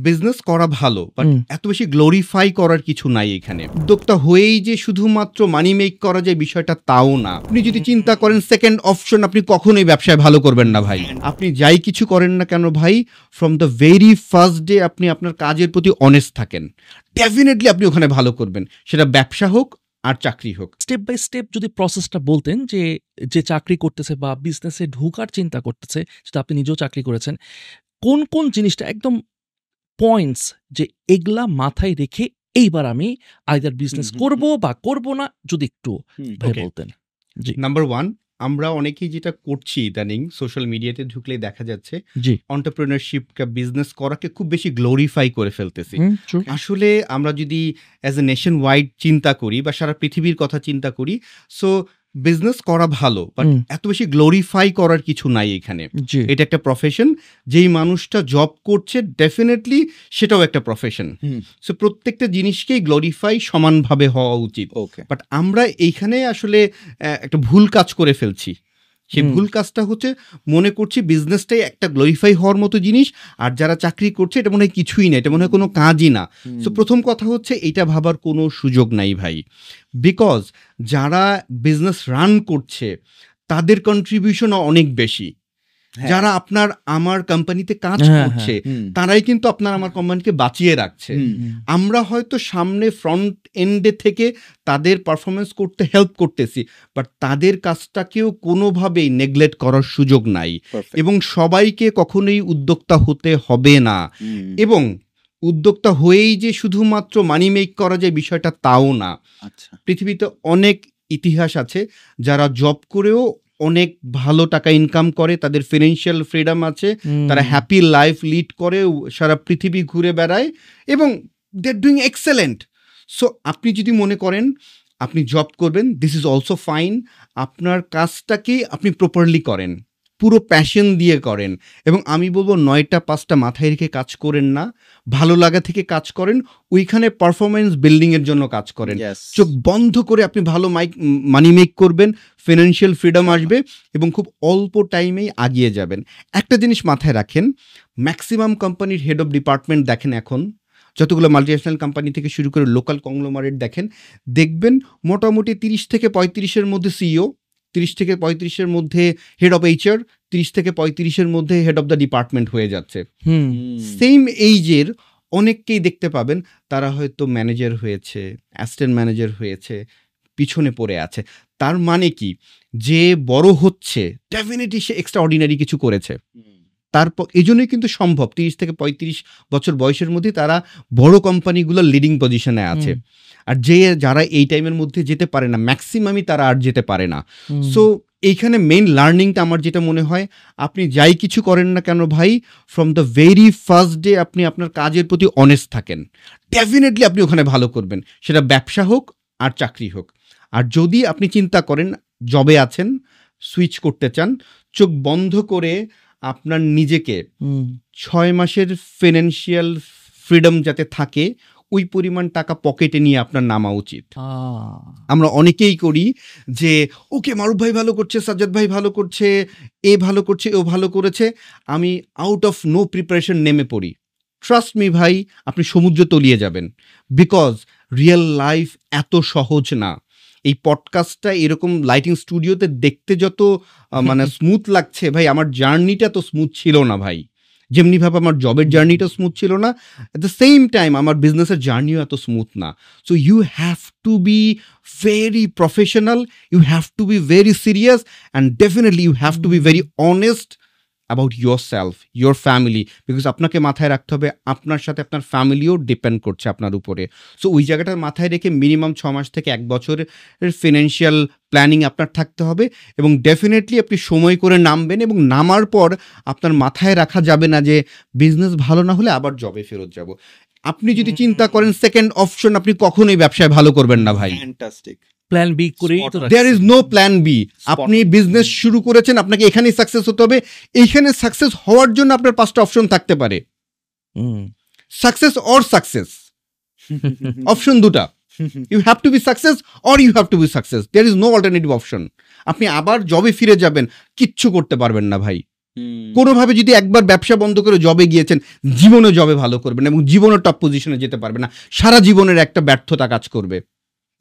Business করা ভালো, but এত বেশি গ্লোরিফাই করার কিছু নাই এখানে। উদ্যোক্তা হয়েই যে শুধুমাত্র মানি মেক করা যায় বিষয়টা তাও না। আপনি যদি চিন্তা করেন সেকেন্ড অপশন, আপনি কখনোই ব্যবসায় ভালো করবেন না ভাই। আপনি যাই কিছু করেন না কেন ভাই, from the very first day আপনি আপনার কাজের প্রতি অনেস্ট থাকেন, ডেফিনেটলি আপনি ওখানে ভালো করবেন, সেটা ব্যবসা হোক আর চাকরি হোক। স্টেপ বাই স্টেপ যদি প্রসেসটা বলতেন, যে যে চাকরি করতেছে বা বিজনেসে ঢোকার চিন্তা করতেছে, যেটা আপনি নিজেও চাকরি করেছেন, কোন কোন জিনিসটা একদম পয়েন্টস যে এগুলা মাথায় রেখে এইবার আমি আইদার বিজনেস করব বা করব না, যদি একটু ভাই বলতেন। জি, নাম্বার 1, আমরা অনেকেই যেটা করছি ইদানিং সোশ্যাল মিডিয়াতে ঢুকলেই দেখা যাচ্ছে, জি, এন্টারপ্রেনারশিপকে বিজনেস করাকে খুব বেশি গ্লোরিফাই করে ফেলতেছি। আসলে আমরা যদি অ্যাজ এ নেশন ওয়াইড চিন্তা করি বা সারা পৃথিবীর কথা চিন্তা করি, সো বিজনেস করা ভালো, বাট এত বেশি গ্লোরিফাই করার কিছু নাই এখানে। এটা একটা প্রফেশন, যেই মানুষটা জব করছে ডেফিনেটলি সেটাও একটা প্রফেশন। সো প্রত্যেকটা জিনিসকেই গ্লোরিফাই সমানভাবে হওয়া উচিত। বাট আমরা এইখানে আসলে একটা ভুল কাজ করে ফেলছি। সেই ভুল কাজটা হচ্ছে মনে করছি বিজনেসটাই একটা গ্লোরিফাই হওয়ার মতো জিনিস, আর যারা চাকরি করছে এটা মনে হয় কিছুই না, এটা মনে হয় কোনো কাজই না। সো প্রথম কথা হচ্ছে এটা ভাবার কোনো সুযোগ নাই ভাই, বিকজ যারা বিজনেস রান করছে তাদের কন্ট্রিবিউশন অনেক বেশি। যারা আপনার আমার কোম্পানিতে কাজ করছে তারাই কিন্তু আপনার আমার কোম্পানিকে বাঁচিয়ে রাখছে। আমরা হয়তো সামনে ফ্রন্ট এন্ডে থেকে তাদের পারফরমেন্স করতে হেল্প করতেছি, বাট তাদের কাজটাকেও কোনোভাবেই নেগলেক্ট করার সুযোগ নাই। এবং সবাইকে কখনোই উদ্যোক্তা হতে হবে না, এবং উদ্যোক্তা হয়েই যে শুধুমাত্র মানি মেক করা যায় বিষয়টা তাও না। পৃথিবীতে অনেক ইতিহাস আছে যারা জব করেও অনেক ভালো টাকা ইনকাম করে, তাদের ফিনান্সিয়াল ফ্রিডম আছে, তারা হ্যাপি লাইফ লিড করে, সারা পৃথিবী ঘুরে বেড়ায় এবং দে আর ডুইং এক্সেলেন্ট। সো আপনি যদি মনে করেন আপনি জব করবেন, দিস ইজ অলসো ফাইন। আপনার কাজটাকেই আপনি প্রপারলি করেন, পুরো প্যাশন দিয়ে করেন, এবং আমি বলবো 9টা 5টা মাথায় রেখে কাজ করেন না, ভালো লাগা থেকে কাজ করেন, ওইখানে পারফরমেন্স বিল্ডিংয়ের জন্য কাজ করেন। চোখ বন্ধ করে আপনি ভালো মানি মেক করবেন, ফিনান্সিয়াল ফ্রিডম আসবে এবং খুব অল্প টাইমেই আগিয়ে যাবেন। একটা জিনিস মাথায় রাখেন, ম্যাক্সিমাম কোম্পানির হেড অফ ডিপার্টমেন্ট দেখেন, এখন যতগুলো মাল্টিন্যাশনাল কোম্পানি থেকে শুরু করে লোকাল কংগ্লোমারেট দেখবেন মোটামুটি 30 থেকে 35-এর মধ্যে সিইও, 30 থেকে 35-এর মধ্যে হেড অফ HR, 30 থেকে 35-এর মধ্যে হেড অফ দ্য ডিপার্টমেন্ট হয়ে যাচ্ছে। সেম এইজের অনেককেই দেখতে পাবেন, তারা হয়তো ম্যানেজার হয়েছে, অ্যাসিস্ট্যান্ট ম্যানেজার হয়েছে, পিছনে পড়ে আছে। তার মানে কি, যে বড় হচ্ছে ডেফিনেটলি সে এক্সট্রা অর্ডিনারি কিছু করেছে। তারপর এই জন্যই কিন্তু সম্ভব 30 থেকে 35 বছর বয়সের মধ্যে তারা বড় কোম্পানিগুলোর লিডিং পজিশনে আছে। আর যারা এই টাইমের মধ্যে যেতে পারে না, ম্যাক্সিমামই তারা আর যেতে পারে না। সো এইখানে মেইন লার্নিংটা আমার যেটা মনে হয়, আপনি যাই কিছু করেন না কেন ভাই, from the very first day আপনি আপনার কাজের প্রতি অনেস্ট থাকেন, ডেফিনেটলি আপনি ওখানে ভালো করবেন, সেটা ব্যবসা হোক আর চাকরি হোক। আর যদি আপনি চিন্তা করেন জবে আছেন, সুইচ করতে চান, চোখ বন্ধ করে আপনার নিজেকে 6 মাসের ফিনান্সিয়াল ফ্রিডম যাতে থাকে, ওই পরিমাণ টাকা পকেটে নিয়ে আপনার নামা উচিত। আমরা অনেকেই করি যে ওকে মারুফ ভাই ভালো করছে, সাজ্জাদ ভাই ভালো করছে, এ ভালো করছে, ও ভালো করেছে, আমি আউট অফ নো প্রিপারেশন নেমে পড়ি। ট্রাস্ট মি ভাই, আপনি সমুদ্র তলিয়ে যাবেন, বিকজ রিয়েল লাইফ এত সহজ না। এই পডকাস্টটা এরকম লাইটিং স্টুডিওতে দেখতে যত মানে স্মুথ লাগছে ভাই, আমার জার্নিটা তো স্মুথ ছিল না ভাই। যেমনিভাবে আমার জবের জার্নিটা স্মুথ ছিল না, অ্যাট দ্য সেম টাইম আমার বিজনেসের জার্নিও এত স্মুথ না। So you have to be very professional, you have to be very serious, and definitely you have to be very honest about your self, your family, because আপনাকে মাথায় রাখতে হবে আপনার সাথে আপনার ফ্যামিলিও ডিপেন্ড করছে আপনার উপরে। সো ওই জায়গাটা মাথায় রেখে মিনিমাম 6 মাস থেকে 1 বছরের ফিনান্সিয়াল প্ল্যানিং আপনার থাকতে হবে, এবং ডেফিনেটলি আপনি সময় করে নামবেন, এবং নামার পর আপনার মাথায় রাখা যাবে না যে বিজনেস ভালো না হলে আবার জবে ফেরত যাব। আপনি যদি চিন্তা করেন সেকেন্ড অপশন, আপনি কখনোই ব্যবসায় ভালো করবেন না ভাই। ফ্যান্টাস্টিক। প্ল্যান বি করেই তো there is no plan b. আপনি বিজনেস শুরু করেছেন, আপনাকে এখানেই সাকসেস হতে হবে, এইখানে সাকসেস হওয়ার জন্য আপনার 5টা অপশন থাকতে পারে, সাকসেস অর সাকসেস, অপশন 2টা। You have to be success or you have to be success, there is no alternative option. আপনি আবার জবে ফিরে যাবেন, কিচ্ছু করতে পারবেন না ভাই। কোনোভাবে যদি একবার ব্যবসা বন্ধ করে জবে গিয়েছেন, জীবনে জবে ভালো করবেন এবং জীবনে টপ পজিশনে যেতে পারবে না, সারা জীবনের একটা ব্যর্থতা কাজ করবে,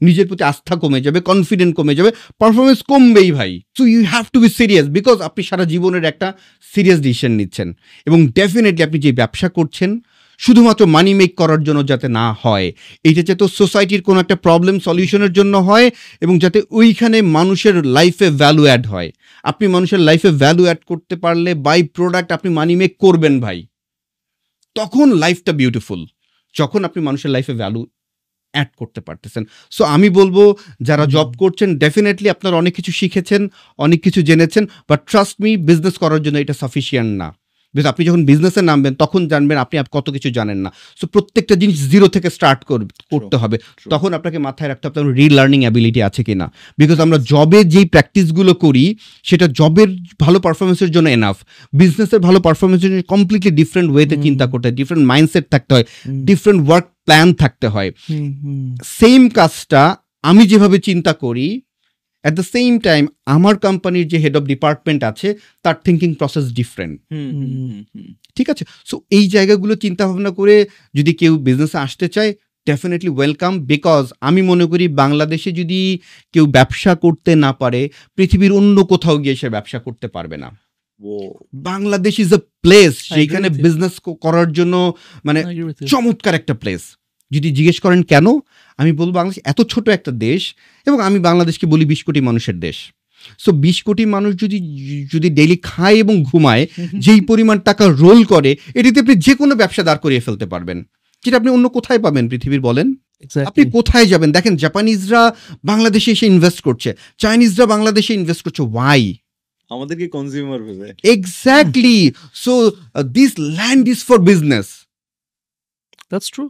নিজের প্রতি আস্থা কমে যাবে, কনফিডেন্ট কমে যাবে, পারফরমেন্স কমবেই ভাই। So you have to be serious, because আপনি সারা জীবনের একটা সিরিয়াস ডিসিশন নিচ্ছেন। এবং ডেফিনেটলি আপনি যে ব্যবসা করছেন শুধুমাত্র মানি মেক করার জন্য যাতে না হয়, এইটা যাতে সোসাইটির কোনো একটা প্রবলেম সলিউশনের জন্য হয় এবং যাতে ওইখানে মানুষের লাইফে ভ্যালু অ্যাড হয়। আপনি মানুষের লাইফে ভ্যালু অ্যাড করতে পারলে বাই প্রোডাক্ট আপনি মানি মেক করবেন ভাই, তখন লাইফটা বিউটিফুল, যখন আপনি মানুষের লাইফে ভ্যালু অ্যাড করতে পারতেছেন। সো আমি বলবো যারা জব করছেন ডেফিনেটলি আপনারা অনেক কিছু শিখেছেন, অনেক কিছু জেনেছেন, বাট ট্রাস্ট মি, বিজনেস করার জন্য এটা সাফিসিয়েন্ট না। বিকজ আপনি যখন বিজনেসে নামবেন তখন জানবেন আপনি কত কিছু জানেন না। সো প্রত্যেকটা জিনিস জিরো থেকে স্টার্ট করতে হবে, তখন আপনাকে মাথায় রাখতে হবে আপনার রিলার্নিং অ্যাবিলিটি আছে কিনা। বিকজ আমরা জবে যেই প্র্যাকটিসগুলো করি সেটা জবের ভালো পারফরমেন্সের জন্য এনাফ, বিজনেসের ভালো পারফরমেন্সের জন্য কমপ্লিটলি ডিফারেন্ট ওয়েতে চিন্তা করতে হয়, ডিফারেন্ট মাইন্ডসেট থাকতে হয়, ডিফারেন্ট ওয়ার্ক প্ল্যান থাকতে হয়। সেম কাজটা আমি যেভাবে চিন্তা করি, অ্যাট দ্য সেম টাইম আমার কোম্পানির যে হেড অফ ডিপার্টমেন্ট আছে তার থিঙ্কিং প্রসেস ডিফারেন্ট, ঠিক আছে। সো এই জায়গাগুলো চিন্তা ভাবনা করে যদি কেউ বিজনেসে আসতে চায় ডেফিনেটলি ওয়েলকাম। বিকজ আমি মনে করি বাংলাদেশে যদি কেউ ব্যবসা করতে না পারে, পৃথিবীর অন্য কোথাও গিয়ে সে ব্যবসা করতে পারবে না। বাংলাদেশ ইজ এ প্লেস সেইখানে বিজনেস করার জন্য মানে চমৎকার একটা প্লেস। যদি জিজ্ঞেস করেন কেন, আমি বলবো বাংলাদেশ এত ছোট একটা দেশ এবং আমি বাংলাদেশকে বলি 20 কোটি মানুষের দেশ। সো 20 কোটি মানুষ যদি ডেইলি খায় এবং ঘুমায়, যেই পরিমাণ টাকা রোল করে, এটিতে আপনি যে কোনো ব্যবসা দাঁড় করিয়ে ফেলতে পারবেন, যেটা আপনি অন্য কোথায় পাবেন পৃথিবীর বলেন? আপনি কোথায় যাবেন? দেখেন জাপানিজরা বাংলাদেশে এসে ইনভেস্ট করছে, চাইনিজরা বাংলাদেশে ইনভেস্ট করছে, ওয়াই? আমাদেরকে কনজিউমার ভেবে। Exactly. So this land is for business. That's true.